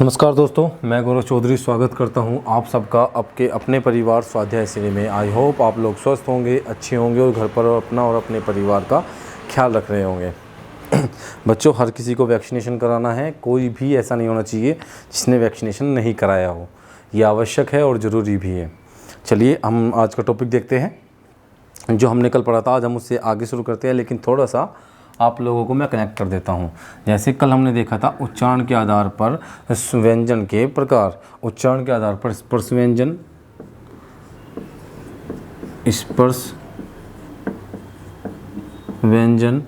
नमस्कार दोस्तों, मैं गौरव चौधरी स्वागत करता हूं आप सबका आपके अपने परिवार स्वाध्याय श्रेणी में। आई होप आप लोग स्वस्थ होंगे, अच्छे होंगे और घर पर अपना और अपने परिवार का ख्याल रख रहे होंगे। बच्चों, हर किसी को वैक्सीनेशन कराना है। कोई भी ऐसा नहीं होना चाहिए जिसने वैक्सीनेशन नहीं कराया हो। ये आवश्यक है और ज़रूरी भी है। चलिए हम आज का टॉपिक देखते हैं। जो हमने कल पढ़ा था आज हम उससे आगे शुरू करते हैं, लेकिन थोड़ा सा आप लोगों को मैं कनेक्ट कर देता हूँ। जैसे कल हमने देखा था उच्चारण के आधार पर व्यंजन के प्रकार। उच्चारण के आधार पर स्पर्श व्यंजन, स्पर्श व्यंजन,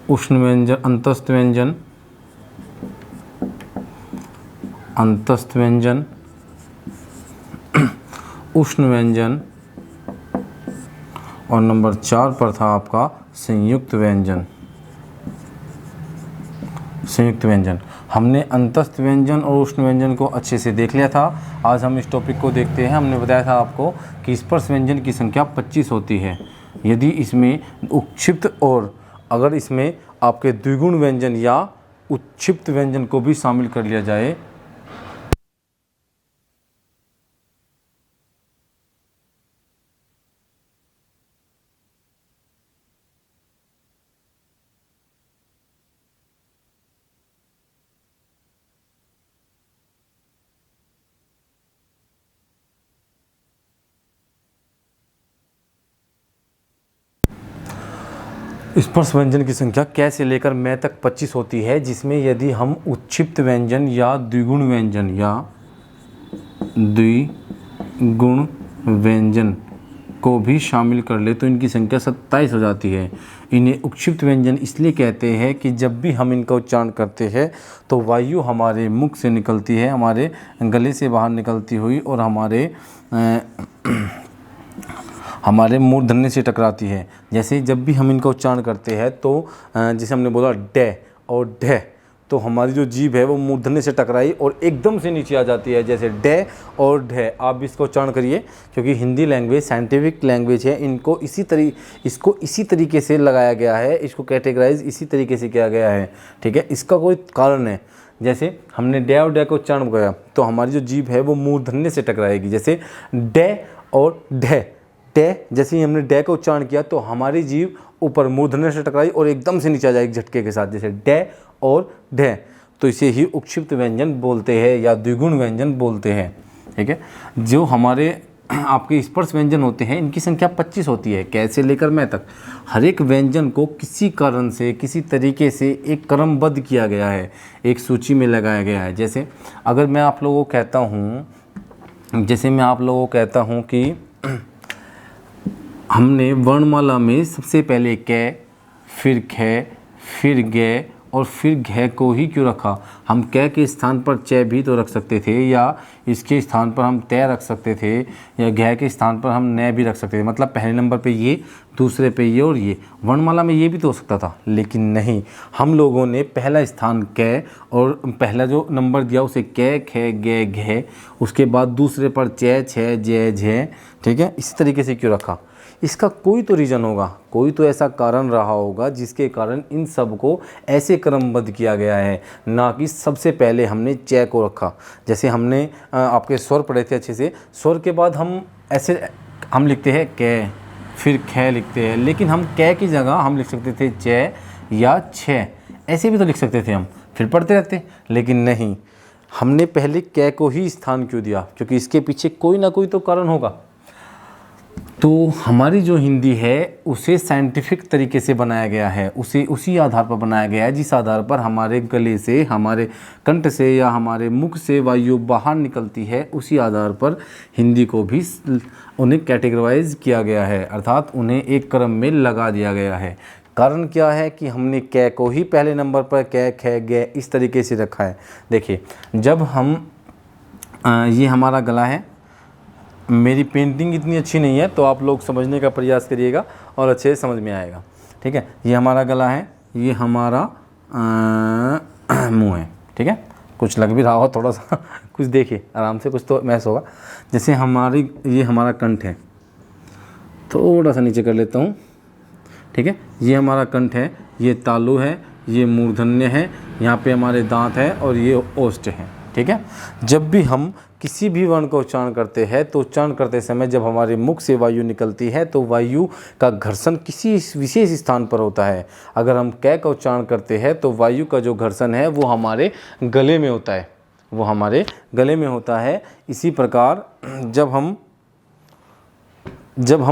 उष्ण व्यंजन, अंतस्थ व्यंजन, अंतस्थ व्यंजन, उष्ण व्यंजन, और नंबर 4 पर था आपका संयुक्त व्यंजन। संयुक्त व्यंजन हमने अंतस्थ व्यंजन और उष्ण व्यंजन को अच्छे से देख लिया था। आज हम इस टॉपिक को देखते हैं। हमने बताया था आपको कि स्पर्श व्यंजन की संख्या 25 होती है। यदि इसमें उक्षिप्त और अगर इसमें आपके द्विगुण व्यंजन या उक्षिप्त व्यंजन को भी शामिल कर लिया जाए स्पर्श व्यंजन की संख्या कै से लेकर मैं तक 25 होती है, जिसमें यदि हम उक्षिप्त व्यंजन या द्विगुण व्यंजन को भी शामिल कर ले तो इनकी संख्या 27 हो जाती है। इन्हें उक्षिप्त व्यंजन इसलिए कहते हैं कि जब भी हम इनका उच्चारण करते हैं तो वायु हमारे मुख से निकलती है, हमारे गले से बाहर निकलती हुई और हमारे मूर्धन्य से टकराती है। जैसे जब भी हम इनका उच्चारण करते हैं तो जैसे हमने बोला डे और ढे, तो हमारी जो जीभ है वो मूर्धन्य से टकराई और एकदम से नीचे आ जाती है। जैसे डे और ढे, आप भी इसका उच्चारण करिए, क्योंकि हिंदी लैंग्वेज साइंटिफिक लैंग्वेज है। इसको इसी तरीके से लगाया गया है, इसको कैटेगराइज इसी तरीके से किया गया है। ठीक है, इसका कोई कारण है। जैसे हमने डे और डे का उच्चारण किया तो हमारी जो जीभ है वो मूर्धन्य से टकराएगी। जैसे डे और ढे, डे जैसे ही हमने डे का उच्चारण किया तो हमारी जीभ ऊपर मूर्धन्य से टकराई और एकदम से नीचे आ जाएगी झटके के साथ, जैसे डे और ढे। तो इसे ही उक्षिप्त व्यंजन बोलते हैं या द्विगुण व्यंजन बोलते हैं। ठीक है, जो हमारे आपके स्पर्श व्यंजन होते हैं इनकी संख्या 25 होती है, कैसे लेकर मैं तक। हर एक व्यंजन को किसी कारण से किसी तरीके से एक क्रमबद्ध किया गया है, एक सूची में लगाया गया है। जैसे अगर मैं आप लोगों को कहता हूँ कि हमने वर्णमाला में सबसे पहले कै, फिर खे, फिर गे और फिर घे को ही क्यों रखा। हम कै के स्थान पर चे भी तो रख सकते थे, या इसके स्थान पर हम तय रख सकते थे, या घे के स्थान पर हम न भी रख सकते थे। मतलब पहले नंबर पे ये, दूसरे पे ये और ये। वर्णमाला में ये भी तो हो सकता था, लेकिन नहीं, हम लोगों ने पहला स्थान कै और पहला जो नंबर दिया उसे कै, खे, गे, घे, उसके बाद दूसरे पर चे, छे, जे, झे। ठीक है, इसी तरीके से क्यों रखा। इसका कोई तो रीज़न होगा, कोई तो ऐसा कारण रहा होगा जिसके कारण इन सब को ऐसे क्रमबद्ध किया गया है, ना कि सबसे पहले हमने चे को रखा। जैसे हमने आपके स्वर पढ़े थे अच्छे से, स्वर के बाद हम लिखते हैं कै, फिर खे लिखते हैं, लेकिन हम कै की जगह हम लिख सकते थे चे या छे, ऐसे भी तो लिख सकते थे हम, फिर पढ़ते रहते। लेकिन नहीं, हमने पहले कै को ही स्थान क्यों दिया, क्योंकि इसके पीछे कोई ना कोई तो कारण होगा। तो हमारी जो हिंदी है उसे साइंटिफिक तरीके से बनाया गया है, उसे उसी आधार पर बनाया गया है जिस आधार पर हमारे गले से, हमारे कंठ से या हमारे मुख से वायु बाहर निकलती है। उसी आधार पर हिंदी को भी उन्हें कैटेगराइज किया गया है, अर्थात उन्हें एक क्रम में लगा दिया गया है। कारण क्या है कि हमने कै को ही पहले नंबर पर कै, खे, गे इस तरीके से रखा है। देखिए, जब हम ये हमारा गला है, मेरी पेंटिंग इतनी अच्छी नहीं है तो आप लोग समझने का प्रयास करिएगा और अच्छे से समझ में आएगा। ठीक है, ये हमारा गला है, ये हमारा मुंह है। ठीक है, कुछ लग भी रहा हो थोड़ा सा कुछ देखिए आराम से, कुछ तो महसूस होगा। जैसे ये हमारा कंठ है, थोड़ा सा नीचे कर लेता हूँ। ठीक है, ये हमारा कंठ है, ये तालु है, ये मूर्धन्य है, यहाँ पे हमारे दांत है और ये ओष्ठ है। ठीक है। जब भी हम किसी भी वर्ण का उच्चारण करते हैं तो उच्चारण करते समय जब हमारे मुख से वायु निकलती है तो वायु का घर्षण किसी विशेष स्थान पर होता है। अगर हम कै का उच्चारण करते हैं तो वायु का जो घर्षण है वो हमारे गले में होता है, वो हमारे गले में होता है। इसी प्रकार जब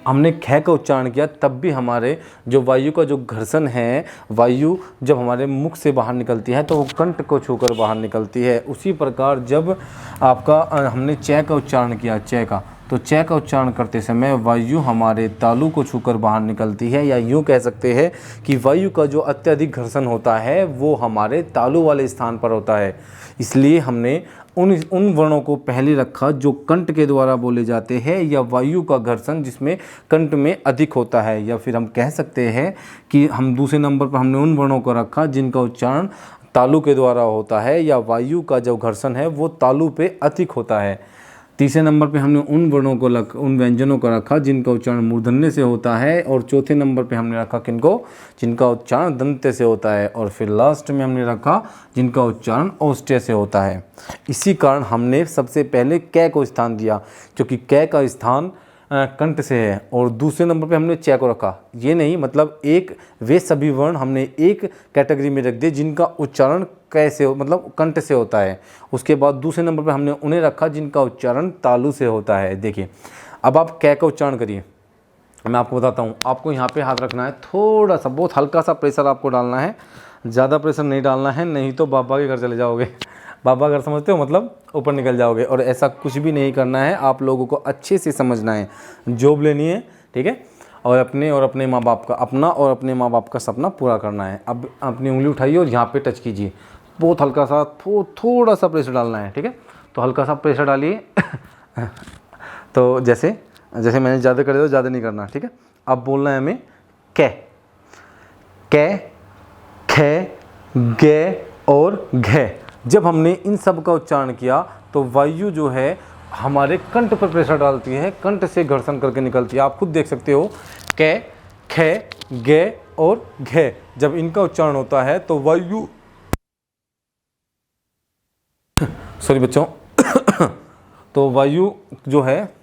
हमने ख का उच्चारण किया तब भी हमारे जो वायु का जो घर्षण है, वायु जब हमारे मुख से बाहर निकलती है तो वो कंठ को छूकर बाहर निकलती है। उसी प्रकार जब हमने च का उच्चारण किया, च का, तो च का उच्चारण करते समय वायु हमारे तालु को छूकर बाहर निकलती है, या यूँ कह सकते हैं कि वायु का जो अत्यधिक घर्षण होता है वो हमारे तालु वाले स्थान पर होता है। इसलिए हमने उन वर्णों को पहले रखा जो कंठ के द्वारा बोले जाते हैं या वायु का घर्षण जिसमें कंठ में अधिक होता है, या फिर हम कह सकते हैं कि हम दूसरे नंबर पर हमने उन वर्णों को रखा जिनका उच्चारण तालु के द्वारा होता है या वायु का जो घर्षण है वो तालु पे अधिक होता है। तीसरे नंबर पे हमने उन व्यंजनों को रखा जिनका उच्चारण मूर्धन्य से होता है, और चौथे नंबर पे हमने रखा किनको, जिनका उच्चारण दंत्य से होता है, और फिर लास्ट में हमने रखा जिनका उच्चारण औष्ठ्य से होता है। इसी कारण हमने सबसे पहले कै को स्थान दिया, क्योंकि कै का स्थान कंठ से है, और दूसरे नंबर पे हमने च को रखा। ये नहीं मतलब वे सभी वर्ण हमने एक कैटेगरी में रख दिए जिनका उच्चारण कैसे मतलब कंठ से होता है। उसके बाद दूसरे नंबर पे हमने उन्हें रखा जिनका उच्चारण तालु से होता है। देखिए अब आप कै का उच्चारण करिए, मैं आपको बताता हूँ। आपको यहाँ पे हाथ रखना है, थोड़ा सा बहुत हल्का सा प्रेशर आपको डालना है, ज़्यादा प्रेशर नहीं डालना है, नहीं तो बाबा के घर चले जाओगे। बाबा घर समझते हो, मतलब ऊपर निकल जाओगे। और ऐसा कुछ भी नहीं करना है, आप लोगों को अच्छे से समझना है। जॉब लेनी है, ठीक है, और अपने माँ बाप का, अपना और अपने माँ बाप का सपना पूरा करना है। अब अपनी उंगली उठाइए और यहाँ पे टच कीजिए, बहुत हल्का सा थोड़ा सा प्रेशर डालना है। ठीक है, तो हल्का सा प्रेशर डालिए। तो जैसे मैंने ज़्यादा कर दिया तो ज़्यादा नहीं करना, ठीक है। अब बोलना है हमें कै, कै, खे, गे और घे। जब हमने इन सब का उच्चारण किया तो वायु जो है हमारे कंठ पर प्रेशर डालती है, कंठ से घर्षण करके निकलती है। आप खुद देख सकते हो, कै, खे, गे और घे, जब इनका उच्चारण होता है तो वायु सॉरी बच्चों तो वायु जो है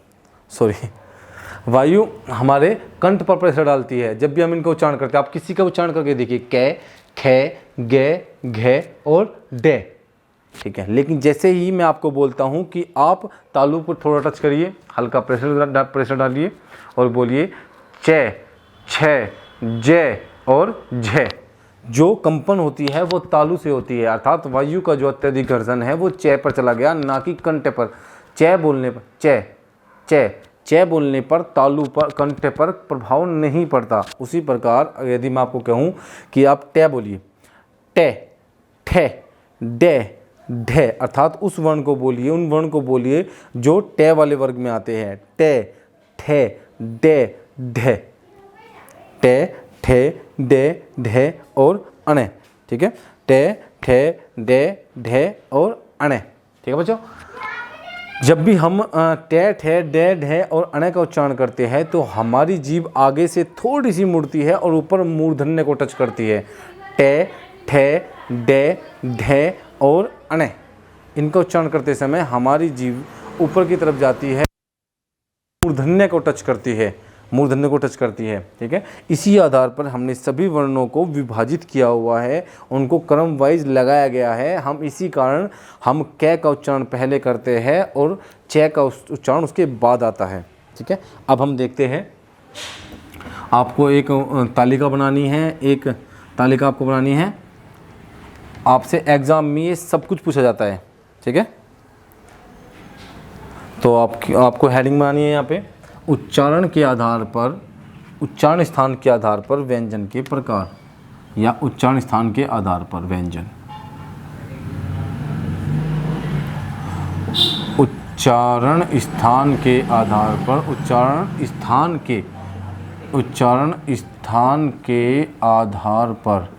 वायु हमारे कंठ पर प्रेशर डालती है जब भी हम इनका उच्चारण करते हैं। आप किसी का उच्चारण करके देखिए, कै, खे, गे, घे और डे, ठीक है। लेकिन जैसे ही मैं आपको बोलता हूं कि आप तालु पर थोड़ा टच करिए, हल्का प्रेशर डालिए और बोलिए चे, छे, जे और झे। जो कंपन होती है वो तालु से होती है, अर्थात वायु का जो अत्यधिक घर्षण है वो चे पर चला गया, ना कि कंठ पर। चे बोलने पर चे बोलने पर तालु पर, कंठ पर प्रभाव नहीं पड़ता। उसी प्रकार यदि मैं आपको कहूँ कि आप टे बोलिए, टे, ठे, डे, ढे, अर्थात उस वर्ण को बोलिए, उन वर्ण को बोलिए जो टे वाले वर्ग में आते हैं। टे, ठे, डे, ढे, टे, ठे, डे, ढे और अणे, ठीक है। टे, ठे, डे, ढे और अणे, ठीक है बच्चों। जब भी हम टे, ठे, डे, ढे और अणे का उच्चारण करते हैं तो हमारी जीभ आगे से थोड़ी सी मुड़ती है और ऊपर मूर्धन्य को टच करती है। टे, ठे, डे, ढे और अणे, इनका उच्चारण करते समय हमारी जीभ ऊपर की तरफ जाती है, मूर्धन्य को टच करती है, ठीक है। इसी आधार पर हमने सभी वर्णों को विभाजित किया हुआ है, उनको क्रम वाइज लगाया गया है। हम इसी कारण हम कै का उच्चारण पहले करते हैं और चे का उच्चारण उसके बाद आता है, ठीक है। अब हम देखते हैं, आपको एक तालिका बनानी है, आपसे एग्जाम में ये सब कुछ पूछा जाता है, ठीक है। तो आपको हेडिंग बनानी है यहाँ पे, उच्चारण स्थान के आधार पर व्यंजन के प्रकार, या उच्चारण स्थान के आधार पर व्यंजन। उच्चारण स्थान के आधार पर, उच्चारण स्थान के आधार पर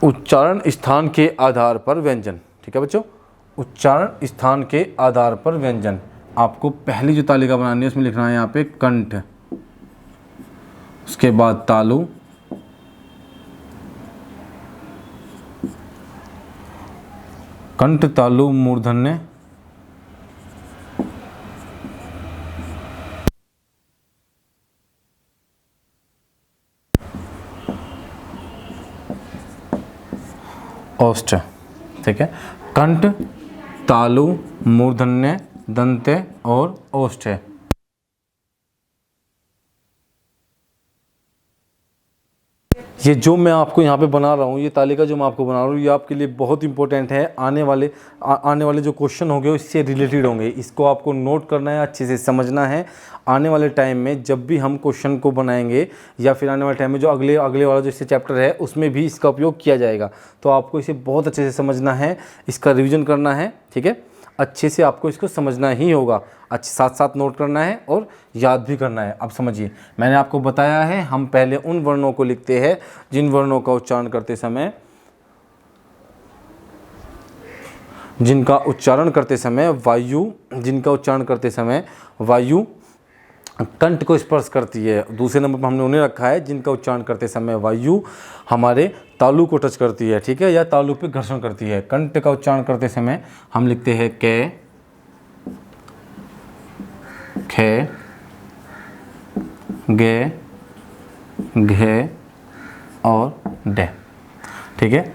उच्चारण स्थान के आधार पर व्यंजन। ठीक है बच्चों, उच्चारण स्थान के आधार पर व्यंजन। आपको पहली जो तालिका बनानी है उसमें लिखना है यहाँ पे कंठ, उसके बाद तालु, कंठ तालु मूर्धन्य, ओष्ठ। ठीक है, कंठ तालु मूर्धन्य दंत्य और ओष्ठ है। ये जो मैं आपको यहाँ पे बना रहा हूँ, ये तालिका जो मैं आपको बना रहा हूँ, ये आपके लिए बहुत इंपॉर्टेंट है। आने वाले जो क्वेश्चन होंगे इससे रिलेटेड होंगे। इसको आपको नोट करना है, अच्छे से समझना है। आने वाले टाइम में जब भी हम क्वेश्चन को बनाएंगे या फिर आने वाले टाइम में जो अगले वाला जो इससे चैप्टर है उसमें भी इसका उपयोग किया जाएगा। तो आपको इसे बहुत अच्छे से समझना है, इसका रिविज़न करना है। ठीक है, अच्छे से आपको इसको समझना ही होगा, अच्छे साथ साथ नोट करना है और याद भी करना है। अब समझिए, मैंने आपको बताया है हम पहले उन वर्णों को लिखते हैं जिन वर्णों का उच्चारण करते समय जिनका उच्चारण करते समय वायु कंठ को स्पर्श करती है। दूसरे नंबर पर हमने उन्हें रखा है जिनका उच्चारण करते समय वायु हमारे तालु को टच करती है। ठीक है, या तालु पे घर्षण करती है। कंठ का उच्चारण करते समय हम लिखते हैं कै, खे, गे, घे और डे। ठीक है,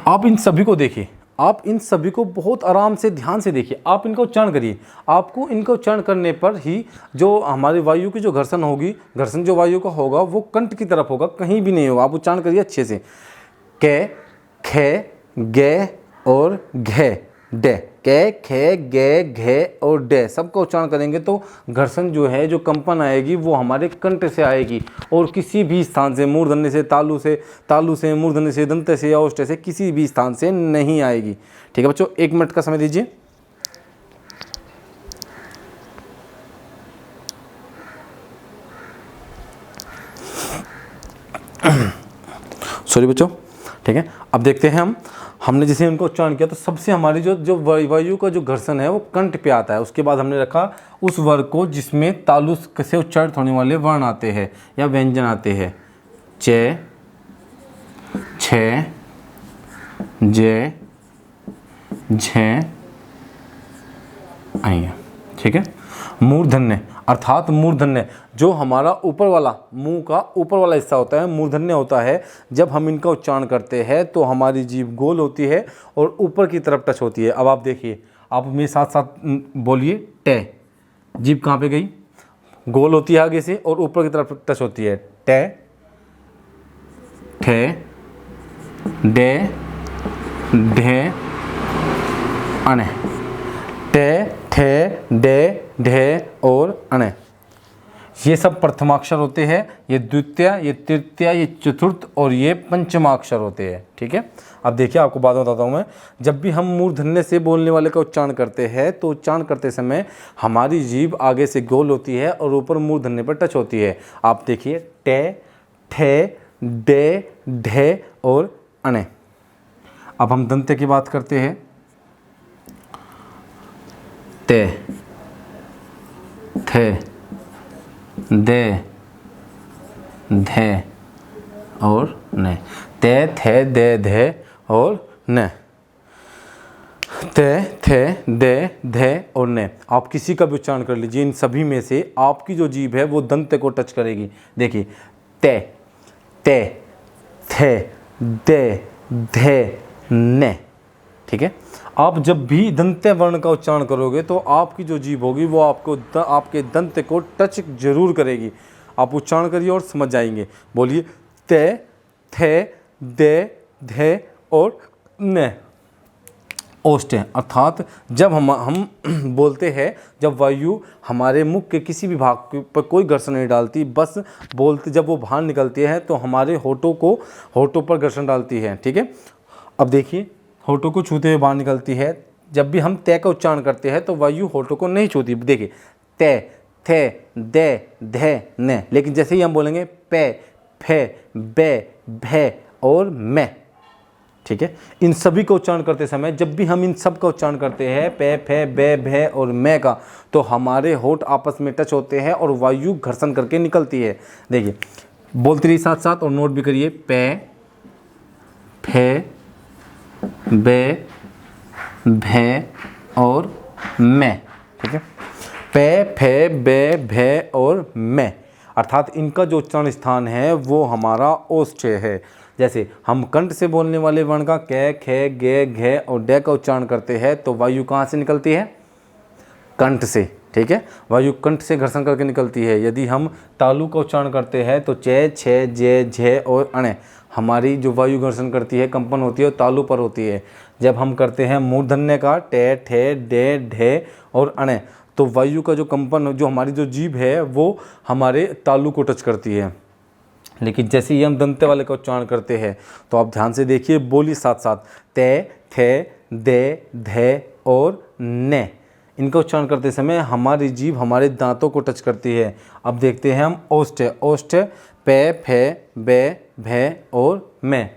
आप इन सभी को देखिए, आप इन सभी को बहुत आराम से ध्यान से देखिए, आप इनका उच्चारण करिए। आपको इनका उच्चारण करने पर ही जो हमारी वायु की जो घर्षण होगी, घर्षण जो वायु का होगा वो कंठ की तरफ होगा, कहीं भी नहीं होगा। आप उच्चारण करिए अच्छे से, कै, खे, गे और घे, डे। कै, खे, गे, घे और डे सबका उच्चारण करेंगे तो घर्षण जो है, जो कंपन आएगी वो हमारे कंठ से आएगी और किसी भी स्थान से, मूर्धन्य से, तालु से, मूर्धन्य से, दंत्य से या ओष्ठ से किसी भी स्थान से नहीं आएगी। ठीक है बच्चों, 1 मिनट का समय दीजिए। सॉरी बच्चों। ठीक है, अब देखते हैं हमने जैसे उनको उच्चारण किया तो सबसे हमारी जो वायु का जो घर्षण है वो कंठ पे आता है। उसके बाद हमने रखा उस वर्ग को जिसमें तालु से उच्चारित होने वाले वर्ण आते हैं या व्यंजन आते हैं। चे, छे, जे, झे, आइए। ठीक है, मूर्धन्य अर्थात मूर्धन्य जो हमारा ऊपर वाला, मुंह का ऊपर वाला हिस्सा होता है, मूर्धन्य होता है। जब हम इनका उच्चारण करते हैं तो हमारी जीभ गोल होती है और ऊपर की तरफ टच होती है। अब आप देखिए, आप मेरे साथ साथ बोलिए, टे। जीभ कहाँ पे गई? गोल होती है आगे से और ऊपर की तरफ टच होती है। टे, ठे, डे, ढे, अने। टे, ठे, डे, ढे और अने, ये सब प्रथमाक्षर होते हैं। ये द्वितीय, ये तृतीय, ये चतुर्थ और ये पंचमाक्षर होते हैं। ठीक है, अब देखिए आपको बात बताता हूँ मैं। जब भी हम मूर्धन्य से बोलने वाले का उच्चारण करते हैं तो उच्चारण करते समय हमारी जीभ आगे से गोल होती है और ऊपर मूर्धन्य पर टच होती है। आप देखिए, टे, ठे, डे, ढे और अने। अब हम दंत्य की बात करते हैं। ते, थे, दे, धे और ने। ते, थे, दे, धे और ने। ते, थे, दे, धे और ने। आप किसी का भी उच्चारण कर लीजिए, इन सभी में से आपकी जो जीभ है वो दंत्य को टच करेगी। देखिए, ते, ते, थे, दे, धे, ने। ठीक है, आप जब भी दंत्य वर्ण का उच्चारण करोगे तो आपकी जो जीभ होगी वो आपके दंत्य को टच जरूर करेगी। आप उच्चारण करिए और समझ जाएंगे। बोलिए, ते, थे, दे, धे और ने। ओष्ठ अर्थात जब हम बोलते हैं, जब वायु हमारे मुख के किसी भी भाग पर कोई घर्षण नहीं डालती, बस बोलते जब वो बाहर निकलती है तो हमारे होठों पर घर्षण डालती है। ठीक है, अब देखिए, होठों को छूते हुए बाहर निकलती है। जब भी हम ते का उच्चारण करते हैं तो वायु होठों को नहीं छूती। देखिए, ते, थे, दे, धे, ने। लेकिन जैसे ही हम बोलेंगे पे, फे, बे, भे और मैं, ठीक है। इन सभी का उच्चारण करते समय जब भी हम इन सब का उच्चारण करते हैं पे, फे, बे, भे और मैं का, तो हमारे होठ आपस में टच होते हैं और वायु घर्षण करके निकलती है। देखिए बोलते रहिए साथ साथ और नोट भी करिए। पे, फे, बे, भे और मैं, ठीक है। पे, फे, बे, भे और मैं, अर्थात इनका जो उच्चारण स्थान है वो हमारा ओष्ठ है। जैसे हम कंठ से बोलने वाले वर्ण का कै, खे, गे, घे और डे का उच्चारण करते हैं तो वायु कहाँ से निकलती है? कंठ से, ठीक है। वायु कंठ से घर्षण करके निकलती है। यदि हम तालु का उच्चारण करते हैं तो चे, छे, जे, झे और अणे, हमारी जो वायु घर्षण करती है, कंपन होती है, वो तालु पर होती है। जब हम करते हैं मूर्धन्य का टे, ठे, डे, ढे और अणे, तो वायु का जो कंपन, जो हमारी जो जीभ है वो हमारे तालु को टच करती है। लेकिन जैसे ही हम दंते वाले का उच्चारण करते हैं तो आप ध्यान से देखिए, बोली साथ साथ, ते, थे, दे, धे और ने, इनका उच्चारण करते समय हमारी जीभ हमारे दांतों को टच करती है। अब देखते हैं हम ओष्ठ। ओष्ठ पे, फे, बे, भे और मैं,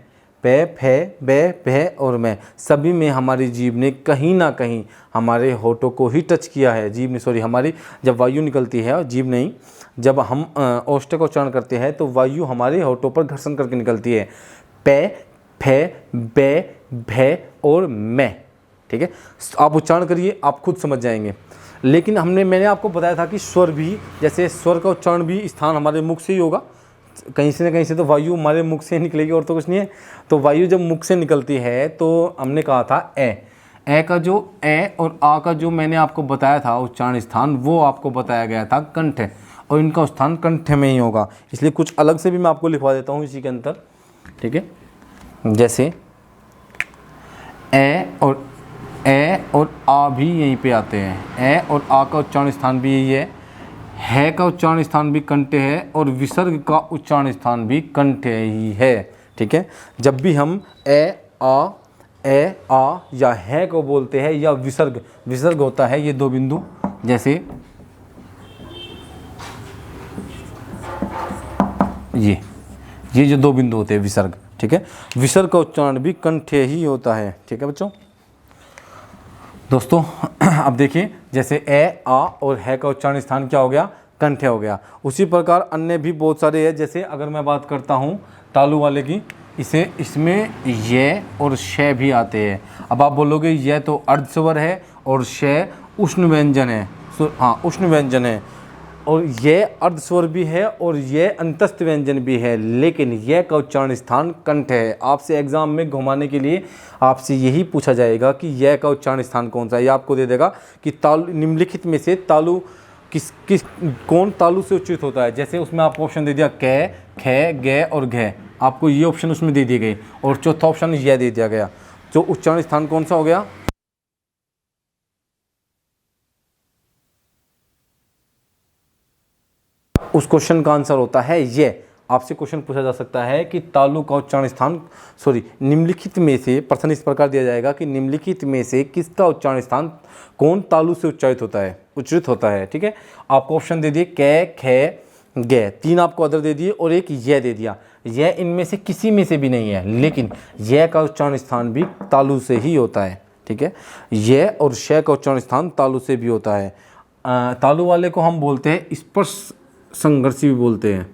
पे, फे, बे, भे और मैं, सभी में हमारी जीभ ने कहीं ना कहीं हमारे होठों को ही टच किया है। जीभ ने, सॉरी, हमारी जब वायु निकलती है, और जीभ नहीं, जब हम ओष्ठ का उच्चारण करते हैं तो वायु हमारे होठों पर घर्षण करके निकलती है। पे, फे, बे, भे और मैं, ठीक है। आप उच्चारण करिए, आप खुद समझ जाएंगे। लेकिन मैंने आपको बताया था कि स्वर भी, जैसे स्वर का उच्चारण भी स्थान हमारे मुख से ही होगा, कहीं से न कहीं से तो वायु हमारे मुख से निकलेगी और तो कुछ नहीं है। तो वायु जब मुख से निकलती है तो हमने कहा था ए का जो ए और आ का जो मैंने आपको बताया था उच्चारण स्थान, वो आपको बताया गया था कंठ, और इनका स्थान कंठ में ही होगा। इसलिए कुछ अलग से भी मैं आपको लिखवा देता हूँ इसी के अंदर, ठीक है। जैसे ए और आ भी यहीं पे आते हैं। ए और आ का उच्चारण स्थान भी यही है का उच्चारण स्थान भी कंठ है और विसर्ग का उच्चारण स्थान भी कंठ ही है, ठीक है। जब भी हम ए आ या है को बोलते हैं या विसर्ग होता है, ये दो बिंदु, जैसे ये जो दो बिंदु होते हैं विसर्ग, ठीक है। विसर्ग का उच्चारण भी कंठ ही होता है, ठीक है बच्चों। दोस्तों अब देखिए, जैसे ए, आ और है का उच्चारण स्थान क्या हो गया? कंठ हो गया। उसी प्रकार अन्य भी बहुत सारे हैं। जैसे अगर मैं बात करता हूँ तालु वाले की, इसमें ये और शे भी आते हैं। अब आप बोलोगे ये तो अर्ध स्वर है और शे उष्ण व्यंजन है। हाँ, उष्ण व्यंजन है, और ये अर्ध स्वर भी है और ये अंतस्थ व्यंजन भी है, लेकिन यह का उच्चारण स्थान कंठ है। आपसे एग्जाम में घुमाने के लिए आपसे यही पूछा जाएगा कि यह का उच्चारण स्थान कौन सा है। ये आपको दे देगा कि तालु, निम्नलिखित में से तालु कौन तालु से उच्चारित होता है। जैसे उसमें आपको ऑप्शन दे दिया कै, खे, गे और घे, आपको ये ऑप्शन उसमें दे दिए गए, और चौथा ऑप्शन यह दे दिया गया। तो उच्चारण स्थान कौन सा हो गया? उस क्वेश्चन का आंसर होता है ये। आपसे क्वेश्चन पूछा जा सकता है कि तालु का उच्चारण स्थान, निम्नलिखित में से, प्रश्न इस प्रकार दिया जाएगा कि निम्नलिखित में से किसका उच्चारण स्थान कौन तालु से उच्चारित होता है, ठीक है। आपको ऑप्शन दे दिए कै, खे, गे, तीन आपको अदर दे दिए और एक यह दे दिया। यह इनमें से किसी में से भी नहीं है, लेकिन यह का उच्चारण स्थान भी तालु से ही होता है, ठीक है। यह और शय का उच्चारण स्थान तालु से भी होता है। तालु वाले को हम बोलते हैं स्पर्श संघर्षी भी बोलते हैं।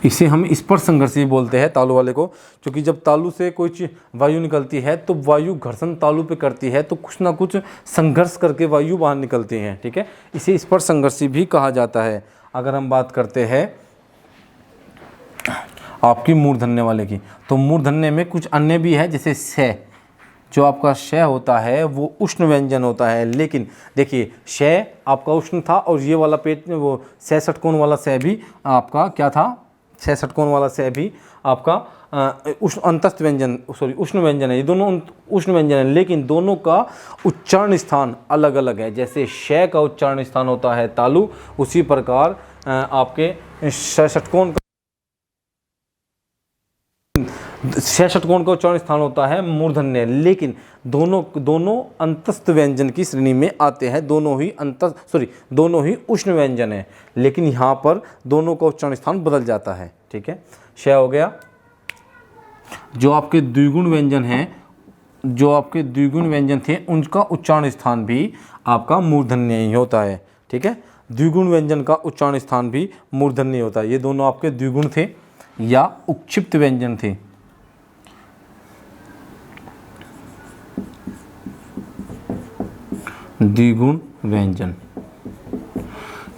इसे हम स्पर्श संघर्षी बोलते हैं तालु वाले को, क्योंकि जब तालु से कोई वायु निकलती है तो वायु घर्षण तालु पे करती है, तो कुछ ना कुछ संघर्ष करके वायु बाहर निकलती है, ठीक है। इसे स्पर्श संघर्षी भी कहा जाता है। अगर हम बात करते हैं आपकी मूर्धन्य वाले की, तो मूर्धन्य में कुछ अन्य भी है, जैसे से, जो आपका शय होता है वो उष्ण व्यंजन होता है। लेकिन देखिए, शय आपका उष्ण था और ये वाला पेट, वो सह षटकोण वाला शय भी आपका क्या था? सह षटकोण वाला शय भी आपका उष्ण अंतस्थ व्यंजन, उष्ण व्यंजन है। ये दोनों उष्ण व्यंजन है, लेकिन दोनों का उच्चारण स्थान अलग अलग है। जैसे शय का उच्चारण स्थान होता है तालु, उसी प्रकार आपके सह षटकोण श षटकोण का उच्चारण स्थान होता है मूर्धन्य, लेकिन दोनों अंतस्थ व्यंजन की श्रेणी में आते हैं, दोनों ही उष्ण व्यंजन है, लेकिन यहाँ पर दोनों का उच्चारण स्थान बदल जाता है। ठीक है, श हो गया। जो आपके द्विगुण व्यंजन थे उनका उच्चारण स्थान भी आपका मूर्धन्य ही होता है। ठीक है, द्विगुण व्यंजन का उच्चारण स्थान भी मूर्धन्य होता है। ये दोनों आपके द्विगुण थे या उक्षिप्त व्यंजन थे। द्विगुण व्यंजन,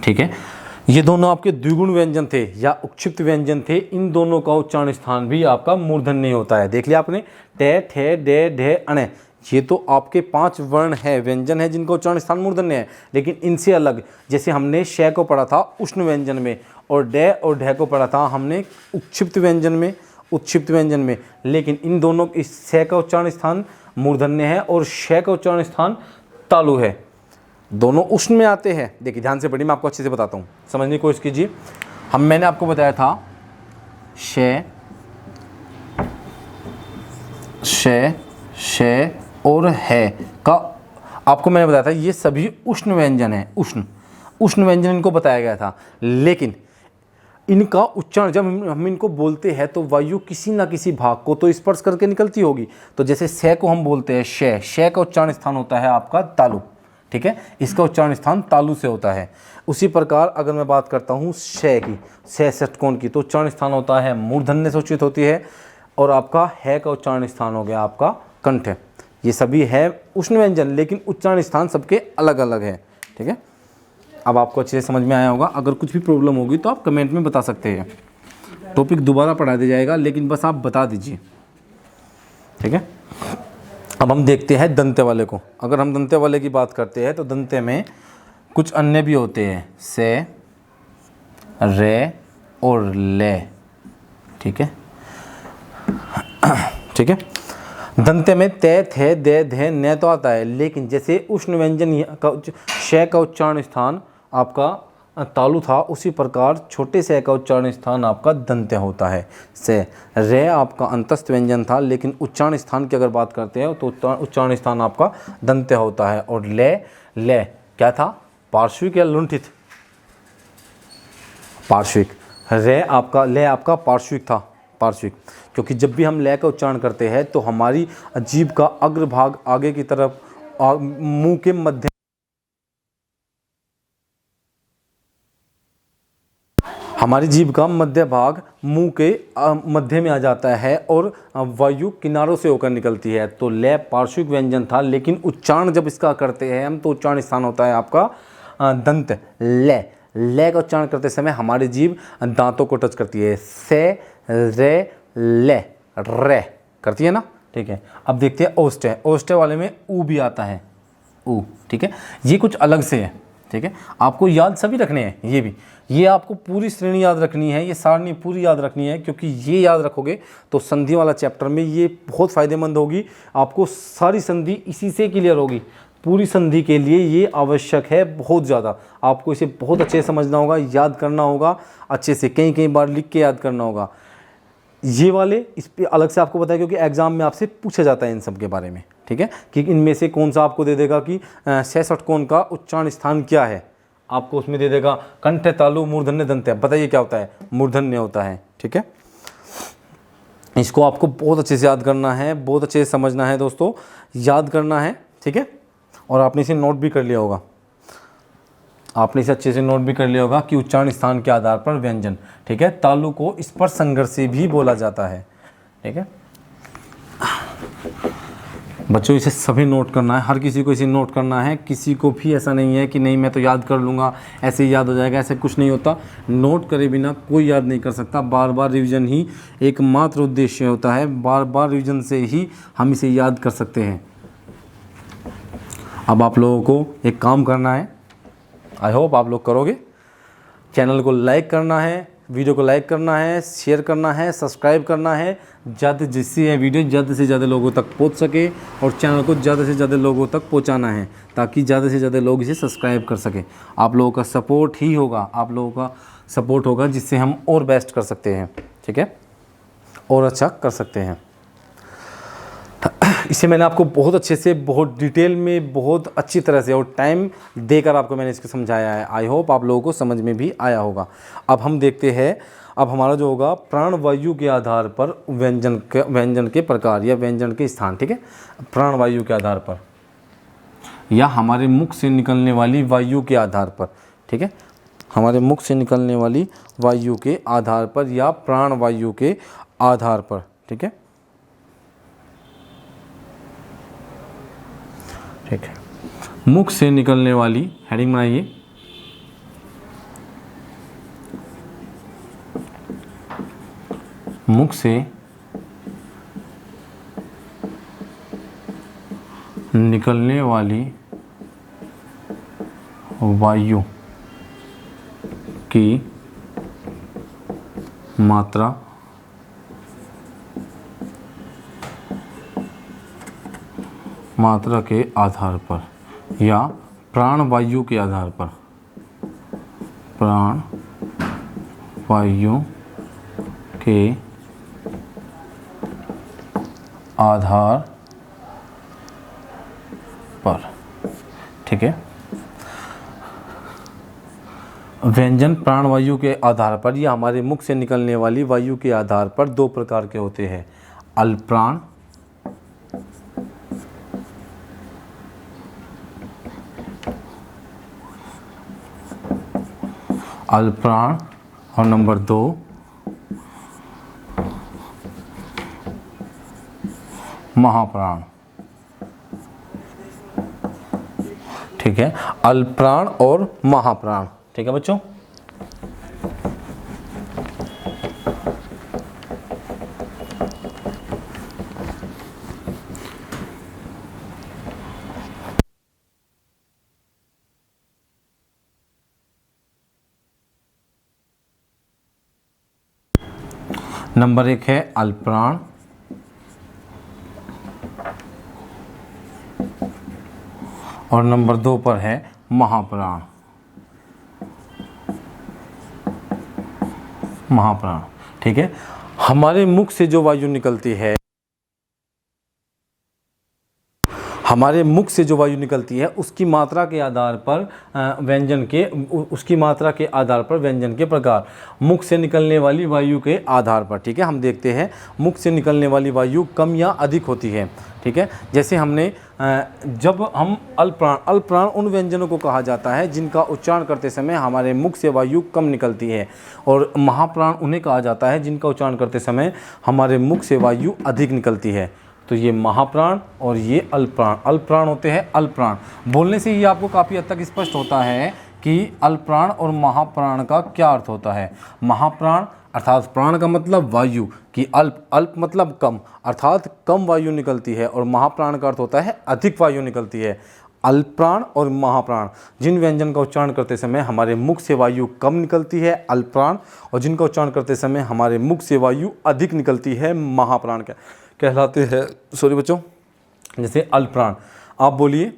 ठीक है, ये दोनों आपके द्विगुण व्यंजन थे या उक्षिप्त व्यंजन थे। इन दोनों का उच्चारण स्थान भी आपका मूर्धन्य होता है। देख लिया आपने, टे, ठे, डे, ढे, अणे, ये तो आपके 5 वर्ण है, व्यंजन है जिनका उच्चारण स्थान मूर्धन्य है। लेकिन इनसे अलग, जैसे हमने श को पढ़ा था उष्ण व्यंजन में, और डे और ढे को पढ़ा था हमने उक्षिप्त व्यंजन में, लेकिन इन दोनों, इस श का उच्चारण स्थान मूर्धन्य है और श का उच्चारण स्थान तालु है। दोनों उष्ण में आते हैं। देखिए ध्यान से पढ़िए, मैं आपको अच्छे से बताता हूँ, समझने की कोशिश कीजिए। मैंने आपको बताया था श और है का, आपको मैंने बताया था ये सभी उष्ण व्यंजन है। उष्ण व्यंजन इनको बताया गया था, लेकिन इनका उच्चारण जब हम इनको बोलते हैं तो वायु किसी ना किसी भाग को तो स्पर्श करके निकलती होगी। तो जैसे स को हम बोलते हैं श का उच्चारण स्थान होता है आपका तालु। ठीक है, इसका उच्चारण स्थान तालु से होता है। उसी प्रकार अगर मैं बात करता हूँ श की, श षटकोण की, तो उच्चारण स्थान होता है मूर्धन्य से उच्चित होती है, और आपका है का उच्चारण स्थान हो गया आपका कंठ। ये सभी है उष्ण व्यंजन, लेकिन उच्चारण स्थान सबके अलग अलग है। ठीक है, अब आपको अच्छे से समझ में आया होगा। अगर कुछ भी प्रॉब्लम होगी तो आप कमेंट में बता सकते हैं। टॉपिक दोबारा पढ़ा दिया जाएगा, लेकिन बस आप बता दीजिए। ठीक है, अब हम देखते हैं दंते वाले को। अगर हम दंते वाले की बात करते हैं तो दंते में कुछ अन्य भी होते हैं, से, रे और ले। ठीक है, ठीक है, दंते में ते, थे, दे, धे, न तो आता है, लेकिन जैसे उष्ण व्यंजन का श का उच्चारण स्थान आपका तालु था, उसी प्रकार छोटे से का उच्चारण स्थान आपका दंत्य होता है। से, रे आपका अंतस्थ व्यंजन था, लेकिन उच्चारण स्थान की अगर बात करते हैं तो उच्चारण स्थान आपका दंत्य होता है। और ले क्या था, पार्श्विक या लुंठित? पार्श्विक। ले आपका पार्श्विक था, पार्श्विक, क्योंकि जब भी हम ले का उच्चारण करते हैं तो हमारी जीभ का अग्रभाग आगे की तरफ मुंह के मध्य, हमारी जीभ का मध्य भाग मुंह के मध्य में आ जाता है और वायु किनारों से होकर निकलती है। तो ले पार्श्विक व्यंजन था, लेकिन उच्चारण जब इसका करते हैं हम तो उच्चारण स्थान होता है आपका दंत। ले का उच्चारण करते समय हमारी जीभ दांतों को टच करती है। से, रे, ले, रे करती है ना। ठीक है, अब देखते हैं ओष्ठ्य। ओष्ठ्य वाले में ऊ भी आता है, ऊ। ठीक है, ये कुछ अलग से है। ठीक है, आपको याद सभी रखने हैं, ये आपको पूरी श्रेणी याद रखनी है, ये सारणी पूरी याद रखनी है, क्योंकि ये याद रखोगे तो संधि वाला चैप्टर में ये बहुत फ़ायदेमंद होगी। आपको सारी संधि इसी से क्लियर होगी। पूरी संधि के लिए ये आवश्यक है बहुत ज़्यादा। आपको इसे बहुत अच्छे से समझना होगा, याद करना होगा अच्छे से, कई बार लिख के याद करना होगा। ये वाले इस पर अलग से आपको बताया, क्योंकि एग्जाम में आपसे पूछा जाता है इन सब के बारे में। ठीक है, कि इनमें से कौन सा आपको दे देगा कि श षटकोण का उच्चारण स्थान क्या है, आपको उसमें दे देगा कंठ, तालु, मूर्धन्य, दंत्य। बताइए क्या होता है, मूर्धन्य होता है। ठीक है, इसको आपको बहुत अच्छे से याद करना है, बहुत अच्छे से समझना है दोस्तों, याद करना है। ठीक है, और आपने इसे नोट भी कर लिया होगा, आपने इसे अच्छे से नोट भी कर लिया होगा कि उच्चारण स्थान के आधार पर व्यंजन। ठीक है, तालु को स्पर्श संघर्ष से भी बोला जाता है। ठीक है बच्चों, इसे सभी नोट करना है, हर किसी को इसे नोट करना है। किसी को भी ऐसा नहीं है कि नहीं मैं तो याद कर लूँगा, ऐसे ही याद हो जाएगा, ऐसे कुछ नहीं होता। नोट करे बिना कोई याद नहीं कर सकता। बार बार रिवीजन ही एकमात्र उद्देश्य होता है, बार बार रिवीजन से ही हम इसे याद कर सकते हैं। अब आप लोगों को एक काम करना है, आई होप आप लोग करोगे। चैनल को लाइक करना है, वीडियो को लाइक करना है, शेयर करना है, सब्सक्राइब करना है, जिससे ये वीडियो ज़्यादा से ज़्यादा लोगों तक पहुंच सके, और चैनल को ज़्यादा से ज़्यादा लोगों तक पहुंचाना है, ताकि ज़्यादा से ज़्यादा लोग इसे सब्सक्राइब कर सके। आप लोगों का सपोर्ट ही होगा, आप लोगों का सपोर्ट होगा जिससे हम और बेस्ट कर सकते हैं। ठीक है, और अच्छा कर सकते हैं। इसे मैंने आपको बहुत अच्छे से, बहुत डिटेल में, बहुत अच्छी तरह से और टाइम देकर आपको मैंने इसको समझाया है। आई होप आप लोगों को समझ में भी आया होगा। अब हम देखते हैं, अब हमारा जो होगा प्राणवायु के आधार पर व्यंजन के प्रकार या व्यंजन के स्थान। ठीक है, प्राणवायु के आधार पर या हमारे मुख से निकलने वाली वायु के आधार पर। ठीक है, हमारे मुख से निकलने वाली वायु के आधार पर या प्राणवायु के आधार पर। ठीक है, ठीक है, मुख से निकलने वाली, हेडिंग बनाइए, मुख से निकलने वाली वायु की मात्रा के आधार पर या प्राणवायु के आधार पर, प्राणवायु के आधार पर। ठीक है, व्यंजन प्राणवायु के आधार पर या हमारे मुख से निकलने वाली वायु के आधार पर दो प्रकार के होते हैं, अल्पप्राण और नंबर 2 महाप्राण। ठीक है, अल्पप्राण और महाप्राण। ठीक है बच्चों, नंबर 1 है अल्पप्राण और नंबर 2 पर है महाप्राण। ठीक है, हमारे मुख से जो वायु निकलती है, हमारे मुख से जो वायु निकलती है उसकी मात्रा के आधार पर व्यंजन के प्रकार, मुख से निकलने वाली वायु के आधार पर। ठीक है, हम देखते हैं मुख से निकलने वाली वायु कम या अधिक होती है। ठीक है, जैसे हमने जब हम अल्पप्राण उन व्यंजनों को कहा जाता है जिनका उच्चारण करते समय हमारे मुख से वायु कम निकलती है, और महाप्राण उन्हें कहा जाता है जिनका उच्चारण करते समय हमारे मुख से वायु अधिक निकलती है। तो ये महाप्राण और ये अल्पप्राण होते हैं। अल्पप्राण बोलने से ये आपको काफ़ी हद तक स्पष्ट होता है कि अल्पप्राण और महाप्राण का क्या अर्थ होता है। महाप्राण अर्थात प्राण का मतलब वायु की, अल्प मतलब कम, अर्थात कम वायु निकलती है, और महाप्राण का अर्थ होता है अधिक वायु निकलती है। अल्पप्राण और महाप्राण, जिन व्यंजन का उच्चारण करते समय हमारे मुख से वायु कम निकलती है अल्पप्राण, और जिनका उच्चारण करते समय हमारे मुख से वायु अधिक निकलती है महाप्राण कहलाते हैं। सॉरी बच्चों, जैसे अल्पप्राण, आप बोलिए,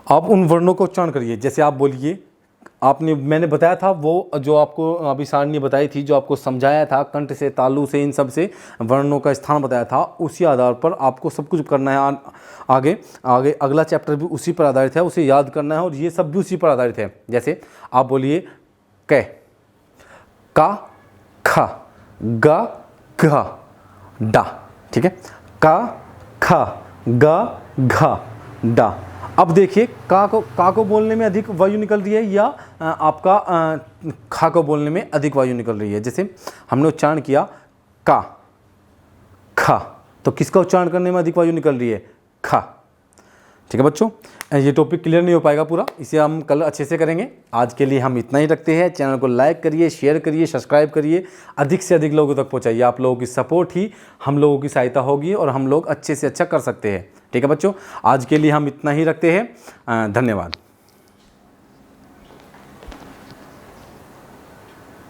आप उन वर्णों का उच्चारण करिए। जैसे आप बोलिए, मैंने बताया था वो जो आपको अभी सारणी बताई थी, जो आपको समझाया था कंठ से, तालु से, इन सब से वर्णों का स्थान बताया था, उसी आधार पर आपको सब कुछ करना है। आगे अगला चैप्टर भी उसी पर आधारित है, उसे याद करना है, और ये सब भी उसी पर आधारित है। जैसे आप बोलिए क, का, ख, ग, घ, डा। ठीक है, का, ख, ग, घ, डा। अब देखिए का को बोलने में अधिक वायु निकल रही है या आपका खा को बोलने में अधिक वायु निकल रही है। जैसे हमने उच्चारण किया का, खा, तो किसका उच्चारण करने में अधिक वायु निकल रही है? खा। ठीक है बच्चों, ये टॉपिक क्लियर नहीं हो पाएगा पूरा, इसे हम कल अच्छे से करेंगे। आज के लिए हम इतना ही रखते हैं। चैनल को लाइक करिए, शेयर करिए, सब्सक्राइब करिए, अधिक से अधिक लोगों तक पहुंचाइए। आप लोगों की सपोर्ट ही हम लोगों की सहायता होगी और हम लोग अच्छे से अच्छा कर सकते हैं। ठीक है बच्चों, आज के लिए हम इतना ही रखते हैं। धन्यवाद।